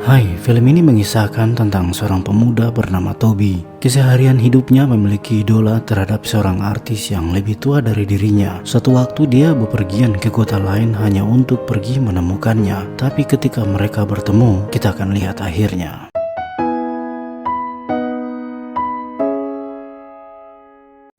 Hai, film ini mengisahkan tentang seorang pemuda bernama Toby. Keseharian hidupnya memiliki idola terhadap seorang artis yang lebih tua dari dirinya. Suatu waktu dia bepergian ke kota lain hanya untuk pergi menemukannya. Tapi ketika mereka bertemu, kita akan lihat akhirnya.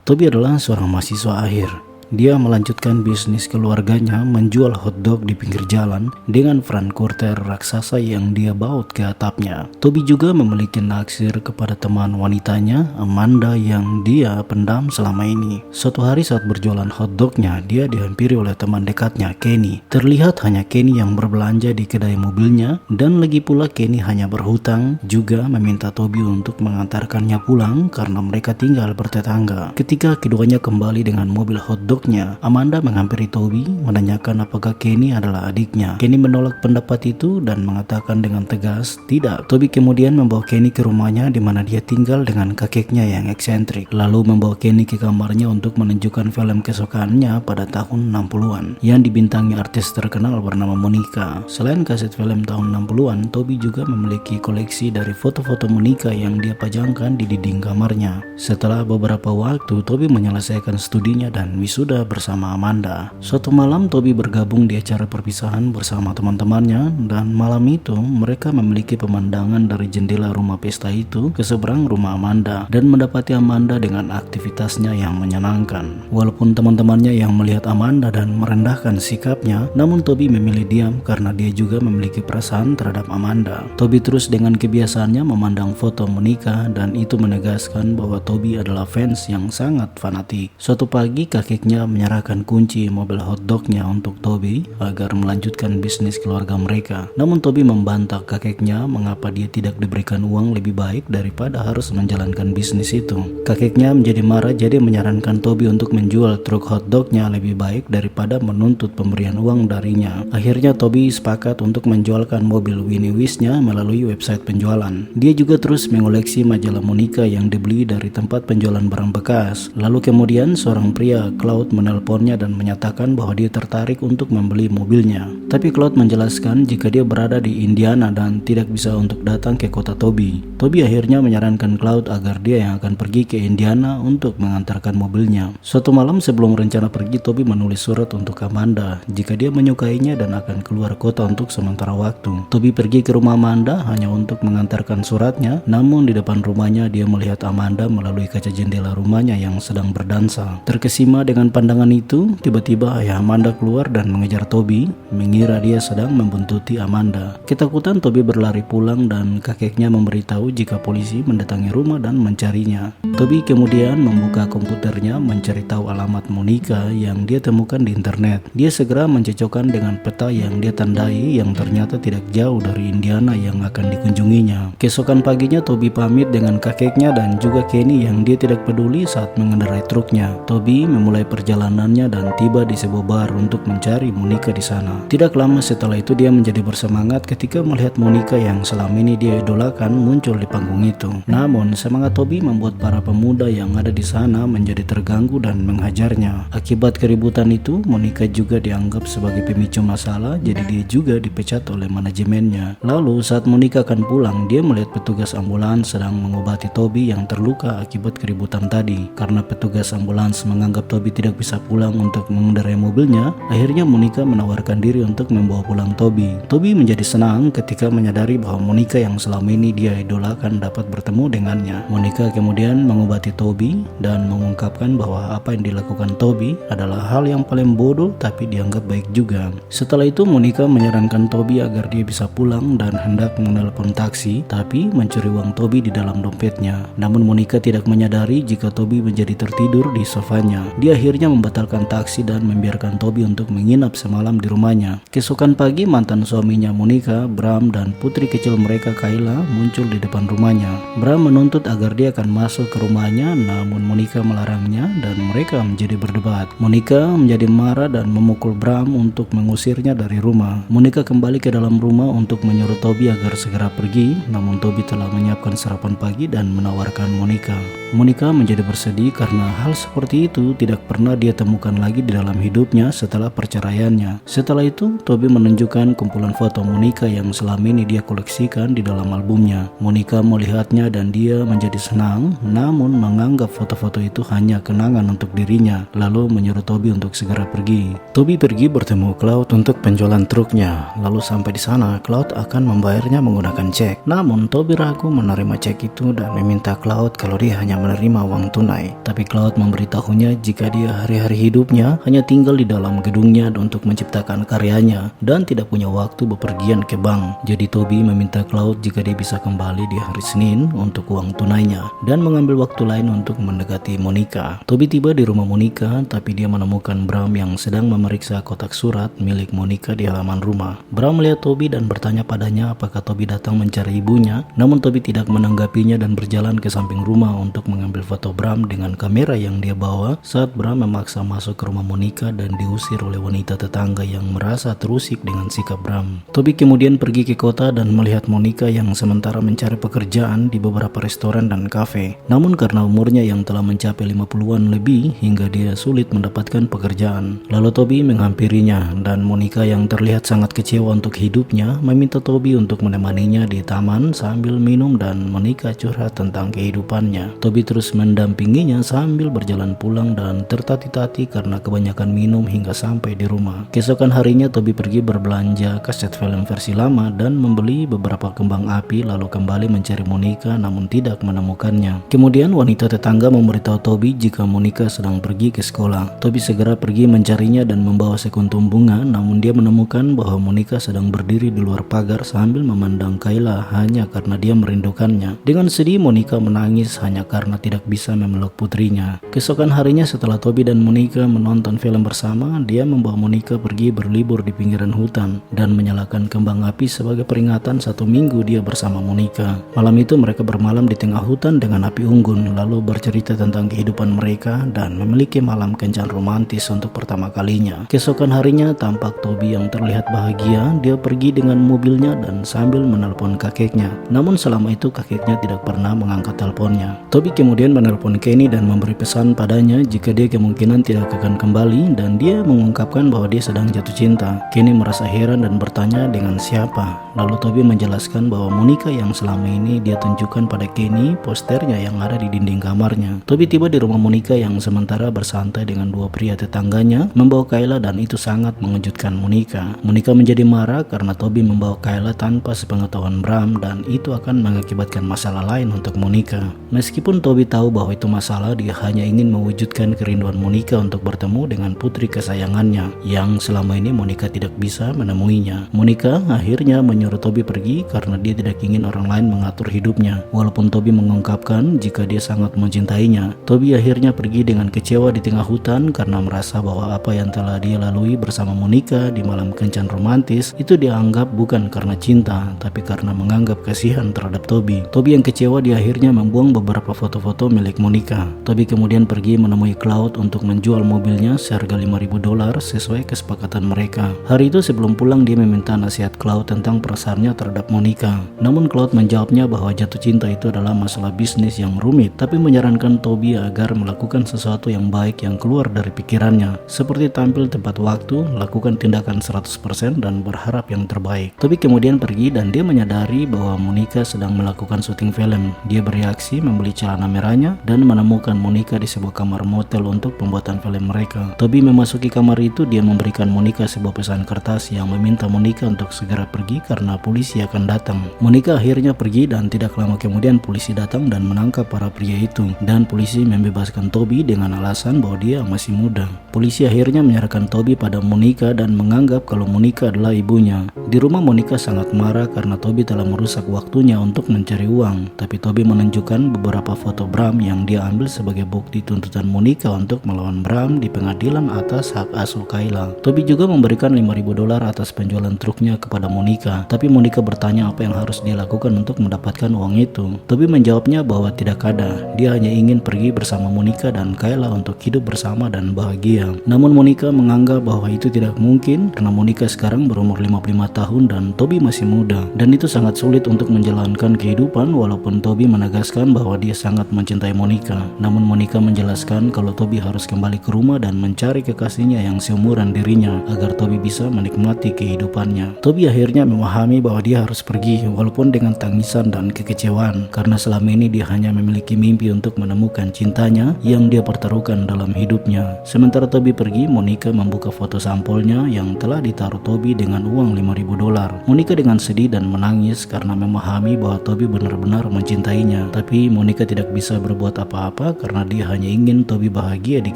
Toby adalah seorang mahasiswa akhir. Dia melanjutkan bisnis keluarganya menjual hotdog di pinggir jalan dengan Frankfurter raksasa yang dia baut ke atapnya. Toby juga memiliki naksir kepada teman wanitanya, Amanda, yang dia pendam selama ini. Suatu hari saat berjualan hotdognya, dia dihampiri oleh teman dekatnya, Kenny. Terlihat hanya Kenny yang berbelanja di kedai mobilnya, dan lagi pula Kenny hanya berhutang, juga meminta Toby untuk mengantarkannya pulang karena mereka tinggal bertetangga. Ketika keduanya kembali dengan mobil hotdog, Amanda menghampiri Toby menanyakan apakah Kenny adalah adiknya. Kenny menolak pendapat itu dan mengatakan dengan tegas, tidak. Toby kemudian membawa Kenny ke rumahnya di mana dia tinggal dengan kakeknya yang eksentrik. Lalu membawa Kenny ke kamarnya untuk menunjukkan film kesukaannya pada tahun 60-an yang dibintangi artis terkenal bernama Monica. Selain kaset film tahun 60-an, Toby juga memiliki koleksi dari foto-foto Monica yang dia pajangkan di dinding kamarnya. Setelah beberapa waktu, Toby menyelesaikan studinya dan wisuda bersama Amanda. Suatu malam Toby bergabung di acara perpisahan bersama teman-temannya, dan malam itu mereka memiliki pemandangan dari jendela rumah pesta itu ke seberang rumah Amanda dan mendapati Amanda dengan aktivitasnya yang menyenangkan. Walaupun teman-temannya yang melihat Amanda dan merendahkan sikapnya, namun Toby memilih diam karena dia juga memiliki perasaan terhadap Amanda. Toby terus dengan kebiasaannya memandang foto Monica, dan itu menegaskan bahwa Toby adalah fans yang sangat fanatik. Suatu pagi kakeknya menyerahkan kunci mobil hotdognya untuk Toby agar melanjutkan bisnis keluarga mereka. Namun Toby membantah kakeknya mengapa dia tidak diberikan uang lebih baik daripada harus menjalankan bisnis itu. Kakeknya menjadi marah, jadi menyarankan Toby untuk menjual truk hotdognya lebih baik daripada menuntut pemberian uang darinya. Akhirnya Toby sepakat untuk menjualkan mobil Winnie Wish-nya melalui website penjualan. Dia juga terus mengoleksi majalah Monica yang dibeli dari tempat penjualan barang bekas. Lalu kemudian seorang pria, Claude, menelponnya dan menyatakan bahwa dia tertarik untuk membeli mobilnya. Tapi Claude menjelaskan jika dia berada di Indiana dan tidak bisa untuk datang ke kota Toby. Toby akhirnya menyarankan Claude agar dia yang akan pergi ke Indiana untuk mengantarkan mobilnya. Suatu malam sebelum rencana pergi, Toby menulis surat untuk Amanda jika dia menyukainya dan akan keluar kota untuk sementara waktu. Toby pergi ke rumah Amanda hanya untuk mengantarkan suratnya, namun di depan rumahnya dia melihat Amanda melalui kaca jendela rumahnya yang sedang berdansa. Terkesima dengan pandangan itu, tiba-tiba ayah Amanda keluar dan mengejar Toby, mengira dia sedang membuntuti Amanda. Ketakutan, Toby berlari pulang dan kakeknya memberitahu jika polisi mendatangi rumah dan mencarinya. Toby kemudian membuka komputernya mencari tahu alamat Monica yang dia temukan di internet. Dia segera mencocokkan dengan peta yang dia tandai yang ternyata tidak jauh dari Indiana yang akan dikunjunginya. Keesokan paginya Toby pamit dengan kakeknya dan juga Kenny yang dia tidak peduli saat mengendarai truknya. Toby memulai perjalanannya dan tiba di sebuah bar untuk mencari Monica di sana. Tidak lama setelah itu dia menjadi bersemangat ketika melihat Monica yang selama ini dia idolakan muncul di panggung itu. Namun semangat Toby membuat para pemuda yang ada di sana menjadi terganggu dan menghajarnya. Akibat keributan itu, Monica juga dianggap sebagai pemicu masalah, jadi dia juga dipecat oleh manajemennya. Lalu saat Monica akan pulang, dia melihat petugas ambulans sedang mengobati Toby yang terluka akibat keributan tadi. Karena petugas ambulans menganggap Toby tidak bisa pulang untuk mengendarai mobilnya, akhirnya Monica menawarkan diri untuk membawa pulang Toby. Toby menjadi senang ketika menyadari bahwa Monica yang selama ini dia idolakan dapat bertemu dengannya. Monica kemudian mengobati Toby dan mengungkapkan bahwa apa yang dilakukan Toby adalah hal yang paling bodoh tapi dianggap baik juga. Setelah itu Monica menyarankan Toby agar dia bisa pulang dan hendak menelpon taksi, tapi mencuri uang Toby di dalam dompetnya. Namun Monica tidak menyadari jika Toby menjadi tertidur di sofanya. Dia akhirnya membatalkan taksi dan membiarkan Toby untuk menginap semalam di rumahnya. Keesokan pagi mantan suaminya Monica, Bram, dan putri kecil mereka Kayla muncul di depan rumahnya. Bram menuntut agar dia akan masuk ke rumahnya, namun Monica melarangnya dan mereka menjadi berdebat. Monica menjadi marah dan memukul Bram untuk mengusirnya dari rumah. Monica kembali ke dalam rumah untuk menyuruh Toby agar segera pergi, namun Toby telah menyiapkan sarapan pagi dan menawarkan Monica. Monica menjadi bersedih karena hal seperti itu tidak pernah pernah dia temukan lagi di dalam hidupnya setelah perceraiannya. Setelah itu, Toby menunjukkan kumpulan foto Monica yang selama ini dia koleksikan di dalam albumnya. Monica melihatnya dan dia menjadi senang, namun menganggap foto-foto itu hanya kenangan untuk dirinya, lalu menyuruh Toby untuk segera pergi. Toby pergi bertemu Cloud untuk penjualan truknya. Lalu sampai di sana, Cloud akan membayarnya menggunakan cek. Namun Toby ragu menerima cek itu dan meminta Cloud kalau dia hanya menerima uang tunai. Tapi Cloud memberitahunya jika dia hari-hari hidupnya hanya tinggal di dalam gedungnya untuk menciptakan karyanya dan tidak punya waktu bepergian ke bank. Jadi Toby meminta Cloud jika dia bisa kembali di hari Senin untuk uang tunainya dan mengambil waktu lain untuk mendekati Monica. Toby tiba di rumah Monica, tapi dia menemukan Bram yang sedang memeriksa kotak surat milik Monica di halaman rumah. Bram melihat Toby dan bertanya padanya apakah Toby datang mencari ibunya, namun Toby tidak menanggapinya dan berjalan ke samping rumah untuk mengambil foto Bram dengan kamera yang dia bawa saat Bram memaksa masuk ke rumah Monica dan diusir oleh wanita tetangga yang merasa terusik dengan sikap Bram. Toby kemudian pergi ke kota dan melihat Monica yang sementara mencari pekerjaan di beberapa restoran dan kafe. Namun karena umurnya yang telah mencapai 50-an lebih hingga dia sulit mendapatkan pekerjaan. Lalu Toby menghampirinya dan Monica yang terlihat sangat kecewa untuk hidupnya meminta Toby untuk menemaninya di taman sambil minum dan Monica curhat tentang kehidupannya. Toby terus mendampinginya sambil berjalan pulang dan tertati-tati karena kebanyakan minum hingga sampai di rumah. Keesokan harinya Toby pergi berbelanja kaset film versi lama dan membeli beberapa kembang api lalu kembali mencari Monica namun tidak menemukannya. Kemudian wanita tetangga memberitahu Toby jika Monica sedang pergi ke sekolah. Toby segera pergi mencarinya dan membawa sekuntum bunga, namun dia menemukan bahwa Monica sedang berdiri di luar pagar sambil memandang Kayla hanya karena dia merindukannya. Dengan sedih Monica menangis hanya karena tidak bisa memeluk putrinya. Keesokan harinya setelah Toby dan Monica menonton film bersama, dia membawa Monica pergi berlibur di pinggiran hutan dan menyalakan kembang api sebagai peringatan 1 minggu dia bersama Monica. Malam itu mereka bermalam di tengah hutan dengan api unggun lalu bercerita tentang kehidupan mereka dan memiliki malam kencan romantis untuk pertama kalinya. Keesokan harinya tampak Toby yang terlihat bahagia. Dia pergi dengan mobilnya dan sambil menelpon kakeknya. Namun selama itu kakeknya tidak pernah mengangkat teleponnya. Toby kemudian menelpon Kenny dan memberi pesan padanya jika dia kemungkinan tidak akan kembali dan dia mengungkapkan bahwa dia sedang jatuh cinta. Kenny merasa heran dan bertanya dengan siapa. Lalu Toby menjelaskan bahwa Monica yang selama ini dia tunjukkan pada Kenny posternya yang ada di dinding kamarnya. Toby tiba di rumah Monica yang sementara bersantai dengan 2 pria tetangganya membawa Kayla dan itu sangat mengejutkan Monica. Monica menjadi marah karena Toby membawa Kayla tanpa sepengetahuan Bram dan itu akan mengakibatkan masalah lain untuk Monica. Meskipun Toby tahu bahwa itu masalah, dia hanya ingin mewujudkan kerinduan Monica untuk bertemu dengan putri kesayangannya yang selama ini Monica tidak bisa menemuinya. Monica akhirnya menyuruh Toby pergi karena dia tidak ingin orang lain mengatur hidupnya. Walaupun Toby mengungkapkan jika dia sangat mencintainya, Toby akhirnya pergi dengan kecewa di tengah hutan karena merasa bahwa apa yang telah dia lalui bersama Monica di malam kencan romantis itu dianggap bukan karena cinta tapi karena menganggap kasihan terhadap Toby. Toby yang kecewa dia akhirnya membuang beberapa foto-foto milik Monica. Toby kemudian pergi menemui Cloud untuk menjual mobilnya seharga $5.000 sesuai kesepakatan mereka. Hari itu sebelum pulang dia meminta nasihat Cloud tentang perasaannya terhadap Monica. Namun Cloud menjawabnya bahwa jatuh cinta itu adalah masalah bisnis yang rumit, tapi menyarankan Toby agar melakukan sesuatu yang baik yang keluar dari pikirannya, seperti tampil tepat waktu, lakukan tindakan 100% dan berharap yang terbaik. Toby kemudian pergi dan dia menyadari bahwa Monica sedang melakukan syuting film. Dia bereaksi membeli celana merahnya dan menemukan Monica di sebuah kamar motel untuk pembuatan film mereka. Toby memasuki kamar itu, dia memberikan Monica sebuah pesan kertas yang meminta Monica untuk segera pergi karena polisi akan datang. Monica akhirnya pergi dan tidak lama kemudian polisi datang dan menangkap para pria itu dan polisi membebaskan Toby dengan alasan bahwa dia masih muda. Polisi akhirnya menyerahkan Toby pada Monica dan menganggap kalau Monica adalah ibunya. Di rumah Monica sangat marah karena Toby telah merusak waktunya untuk mencari uang, tapi Toby menunjukkan beberapa foto Bram yang dia ambil sebagai bukti tuntutan Monica untuk melawan Bram di pengadilan atas hak asuh Kayla. Toby juga memberikan $5.000 atas penjualan truknya kepada Monica, tapi Monica bertanya apa yang harus dia lakukan untuk mendapatkan uang itu. Toby menjawabnya bahwa tidak ada, dia hanya ingin pergi bersama Monica dan Kayla untuk hidup bersama dan bahagia. Namun Monica menganggap bahwa itu tidak mungkin karena Monica sekarang berumur 55 tahun dan Toby masih muda, dan itu sangat sulit untuk menjalankan kehidupan walaupun Toby menegaskan bahwa dia sangat mencintai Monica. Namun Monica menjelaskan kalau Toby harus harus kembali ke rumah dan mencari kekasihnya yang seumuran dirinya agar Toby bisa menikmati kehidupannya. Toby akhirnya memahami bahwa dia harus pergi walaupun dengan tangisan dan kekecewaan, karena selama ini dia hanya memiliki mimpi untuk menemukan cintanya yang dia pertaruhkan dalam hidupnya. Sementara Toby pergi, Monica membuka foto sampulnya yang telah ditaruh Toby dengan uang $5.000. Monica dengan sedih dan menangis karena memahami bahwa Toby benar-benar mencintainya. Tapi Monica tidak bisa berbuat apa-apa karena dia hanya ingin Toby bahagia di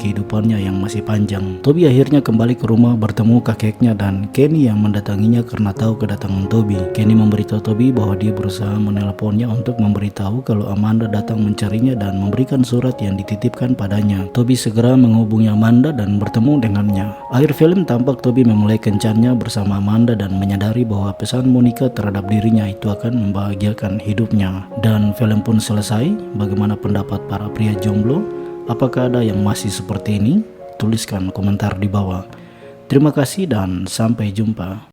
kehidupannya yang masih panjang. Toby akhirnya kembali ke rumah bertemu kakeknya dan Kenny yang mendatanginya karena tahu kedatangan Toby. Kenny memberitahu Toby bahwa dia berusaha menelponnya untuk memberitahu kalau Amanda datang mencarinya dan memberikan surat yang dititipkan padanya. Toby segera menghubungi Amanda dan bertemu dengannya. Akhir film tampak Toby memulai kencannya bersama Amanda dan menyadari bahwa pesan Monica terhadap dirinya itu akan membahagiakan hidupnya. Dan film pun selesai. Bagaimana pendapat para pria jomblo? Apakah ada yang masih seperti ini? Tuliskan komentar di bawah. Terima kasih dan sampai jumpa.